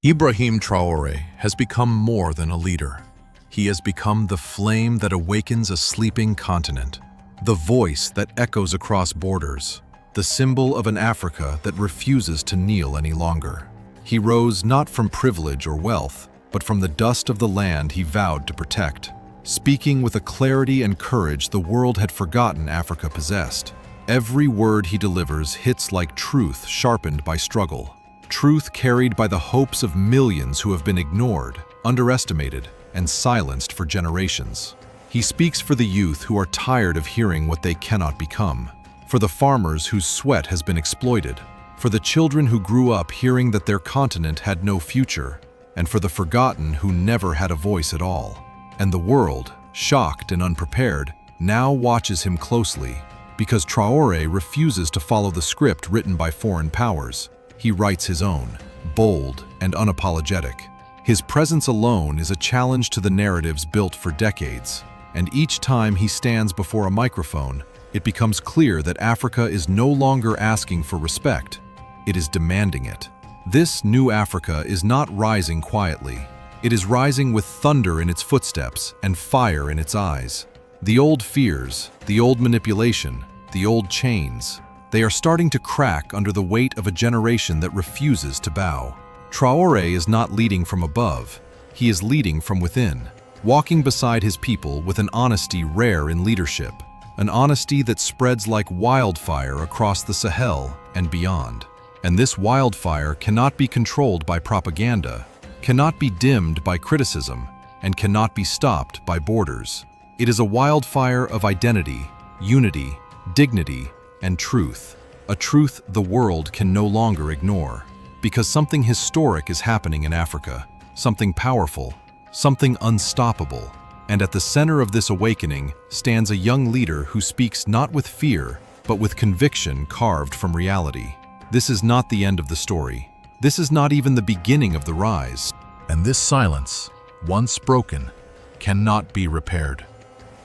Ibrahim Traoré has become more than a leader. He has become the flame that awakens a sleeping continent, the voice that echoes across borders, the symbol of an Africa that refuses to kneel any longer. He rose not from privilege or wealth, but from the dust of the land he vowed to protect, speaking with a clarity and courage the world had forgotten Africa possessed. Every word he delivers hits like truth sharpened by struggle. Truth carried by the hopes of millions who have been ignored, underestimated, and silenced for generations. He speaks for the youth who are tired of hearing what they cannot become, for the farmers whose sweat has been exploited, for the children who grew up hearing that their continent had no future, and for the forgotten who never had a voice at all. And the world, shocked and unprepared, now watches him closely, because Traoré refuses to follow the script written by foreign powers. He writes his own, bold and unapologetic. His presence alone is a challenge to the narratives built for decades, and each time he stands before a microphone, it becomes clear that Africa is no longer asking for respect, it is demanding it. This new Africa is not rising quietly. It is rising with thunder in its footsteps and fire in its eyes. The old fears, the old manipulation, the old chains, they are starting to crack under the weight of a generation that refuses to bow. Traoré is not leading from above, he is leading from within, walking beside his people with an honesty rare in leadership, an honesty that spreads like wildfire across the Sahel and beyond. And this wildfire cannot be controlled by propaganda, cannot be dimmed by criticism, and cannot be stopped by borders. It is a wildfire of identity, unity, dignity, and truth, a truth the world can no longer ignore, because something historic is happening in Africa, something powerful, something unstoppable, and at the center of this awakening stands a young leader who speaks not with fear, but with conviction carved from reality. This is not the end of the story. This is not even the beginning of the rise. And this silence, once broken, cannot be repaired.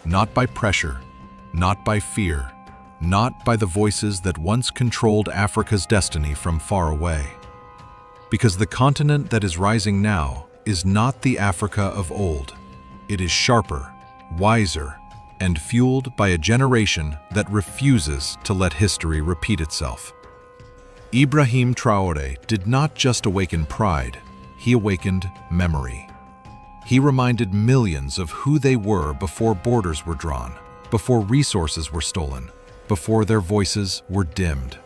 Not by pressure, not by fear, not by the voices that once controlled Africa's destiny from far away. Because the continent that is rising now is not the Africa of old. It is sharper, wiser, and fueled by a generation that refuses to let history repeat itself. Ibrahim Traoré did not just awaken pride, he awakened memory. He reminded millions of who they were before borders were drawn, before resources were stolen, before their voices were dimmed.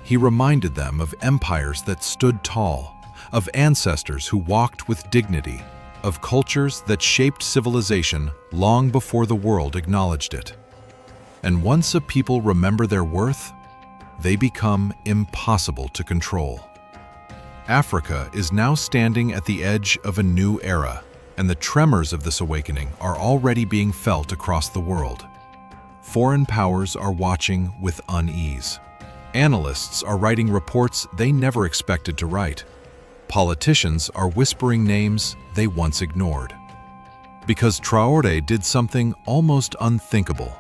He reminded them of empires that stood tall, of ancestors who walked with dignity, of cultures that shaped civilization long before the world acknowledged it. And once a people remember their worth, they become impossible to control. Africa is now standing at the edge of a new era, and the tremors of this awakening are already being felt across the world. Foreign powers are watching with unease. Analysts are writing reports they never expected to write. Politicians are whispering names they once ignored. Because Traoré did something almost unthinkable.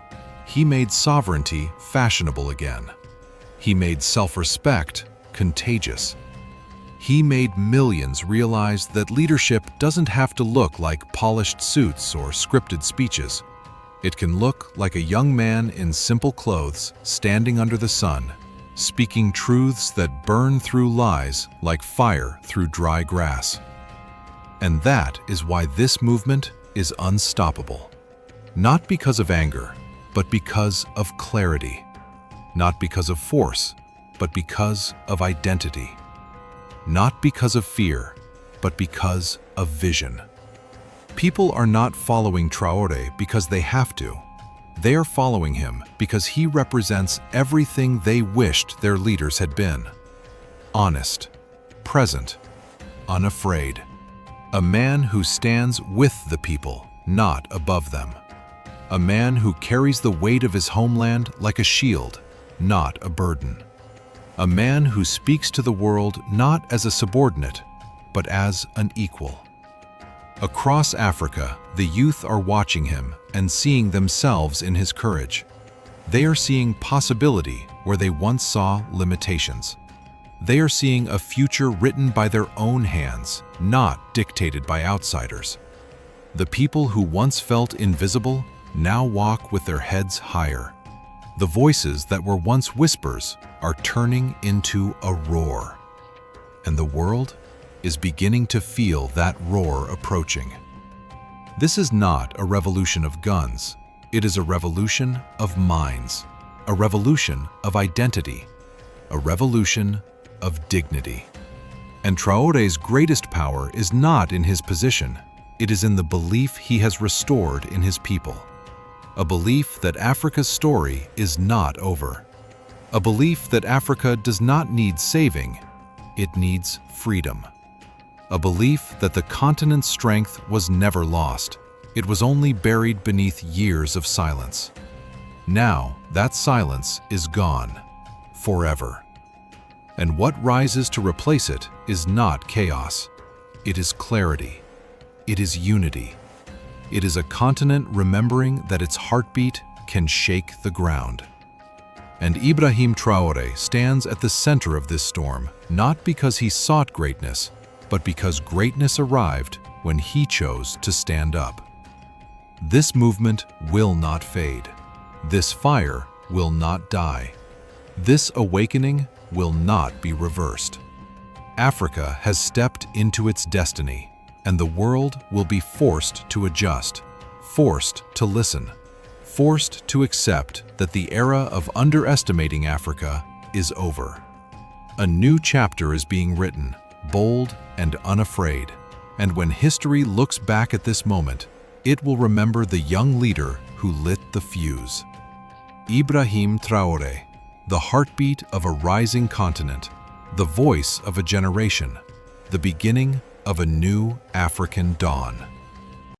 He made sovereignty fashionable again. He made self-respect contagious. He made millions realize that leadership doesn't have to look like polished suits or scripted speeches. It can look like a young man in simple clothes standing under the sun, speaking truths that burn through lies like fire through dry grass. And that is why this movement is unstoppable. Not because of anger, but because of clarity. Not because of force, but because of identity. Not because of fear, but because of vision. People are not following Traoré because they have to. They are following him because he represents everything they wished their leaders had been. Honest, present, unafraid. A man who stands with the people, not above them. A man who carries the weight of his homeland like a shield, not a burden. A man who speaks to the world not as a subordinate, but as an equal. Across Africa, the youth are watching him and seeing themselves in his courage. They are seeing possibility where they once saw limitations. They are seeing a future written by their own hands, not dictated by outsiders. The people who once felt invisible now walk with their heads higher. The voices that were once whispers are turning into a roar. And the world is beginning to feel that roar approaching. This is not a revolution of guns. It is a revolution of minds, a revolution of identity, a revolution of dignity. And Traoré's greatest power is not in his position. It is in the belief he has restored in his people. A belief that Africa's story is not over. A belief that Africa does not need saving, it needs freedom. A belief that the continent's strength was never lost. It was only buried beneath years of silence. Now, that silence is gone, forever. And what rises to replace it is not chaos. It is clarity. It is unity. It is a continent remembering that its heartbeat can shake the ground. And Ibrahim Traoré stands at the center of this storm, not because he sought greatness, but because greatness arrived when he chose to stand up. This movement will not fade. This fire will not die. This awakening will not be reversed. Africa has stepped into its destiny, and the world will be forced to adjust, forced to listen, forced to accept that the era of underestimating Africa is over. A new chapter is being written, bold and unafraid, and when history looks back at this moment, it will remember the young leader who lit the fuse. Ibrahim Traoré, the heartbeat of a rising continent, the voice of a generation, the beginning of a new African dawn.